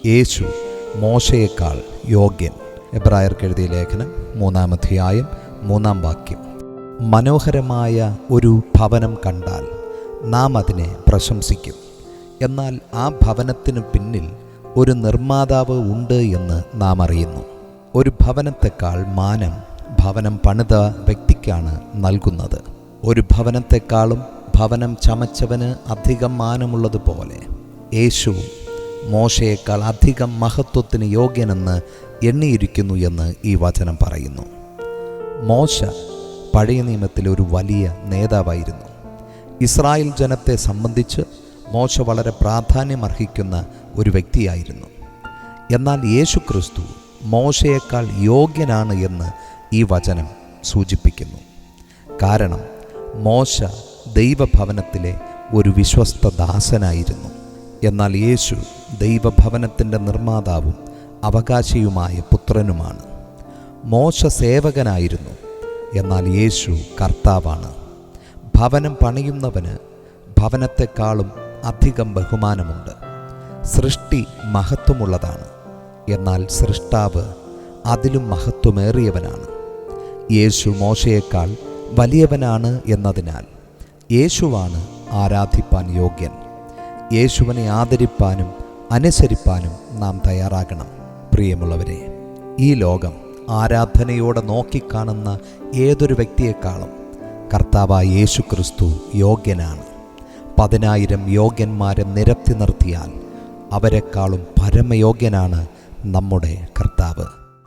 യേശു മോശയേക്കാൾ യോഗ്യൻ. എബ്രായർക്ക് എഴുതിയ ലേഖനം 3-ാം അധ്യായം 3-ാം വാക്യം. മനോഹരമായ ഒരു ഭവനം കണ്ടാൽ നാം അതിനെ പ്രശംസിക്കും. എന്നാൽ ആ ഭവനത്തിന് പിന്നിൽ ഒരു നിർമ്മാതാവ് ഉണ്ട് എന്ന് നാം അറിയുന്നു. ഒരു ഭവനത്തെക്കാൾ മാനം ഭവനം പണിത വ്യക്തിക്കാണ് നൽകുന്നത്. ഒരു ഭവനത്തെക്കാളും ഭവനം ചമച്ചവന് അധികം മാനമുള്ളതുപോലെ യേശുവും മോശയേക്കാൾ അധികം മഹത്വത്തിന് യോഗ്യനെന്ന് എണ്ണിയിരിക്കുന്നു എന്ന് ഈ വചനം പറയുന്നു. മോശ പഴയ നിയമത്തിലെ ഒരു വലിയ നേതാവായിരുന്നു. ഇസ്രായേൽ ജനത്തെ സംബന്ധിച്ച് മോശ വളരെ പ്രാധാന്യമർഹിക്കുന്ന ഒരു വ്യക്തിയായിരുന്നു. എന്നാൽ യേശു ക്രിസ്തു മോശയേക്കാൾ യോഗ്യനാണ് എന്ന് ഈ വചനം സൂചിപ്പിക്കുന്നു. കാരണം മോശ ദൈവഭവനത്തിലെ ഒരു വിശ്വസ്ത ദാസനായിരുന്നു. എന്നാൽ യേശു ദൈവഭവനത്തിൻ്റെ നിർമ്മാതാവും അവകാശിയുമായ പുത്രനുമാണ്. മോശ സേവകനായിരുന്നു, എന്നാൽ യേശു കർത്താവാണ്. ഭവനം പണിയുന്നവന് ഭവനത്തെക്കാളും അധികം ബഹുമാനമുണ്ട്. സൃഷ്ടി മഹത്വമുള്ളതാണ്, എന്നാൽ സൃഷ്ടാവ് അതിലും മഹത്വമേറിയവനാണ്. യേശു മോശയേക്കാൾ വലിയവനാണ് എന്നതിനാൽ യേശുവാണ് ആരാധിപ്പാൻ യോഗ്യൻ. യേശുവിനെ ആദരിപ്പാനും അനുസരിപ്പാനും നാം തയ്യാറാകണം. പ്രിയമുള്ളവരെ, ഈ ലോകം ആരാധനയോടെ നോക്കിക്കാണുന്ന ഏതൊരു വ്യക്തിയെക്കാളും കർത്താവായ യേശു ക്രിസ്തു യോഗ്യനാണ്. 10,000 യോഗ്യന്മാരെ നിരത്തി നിർത്തിയാൽ അവരെക്കാളും പരമയോഗ്യനാണ് നമ്മുടെ കർത്താവ്.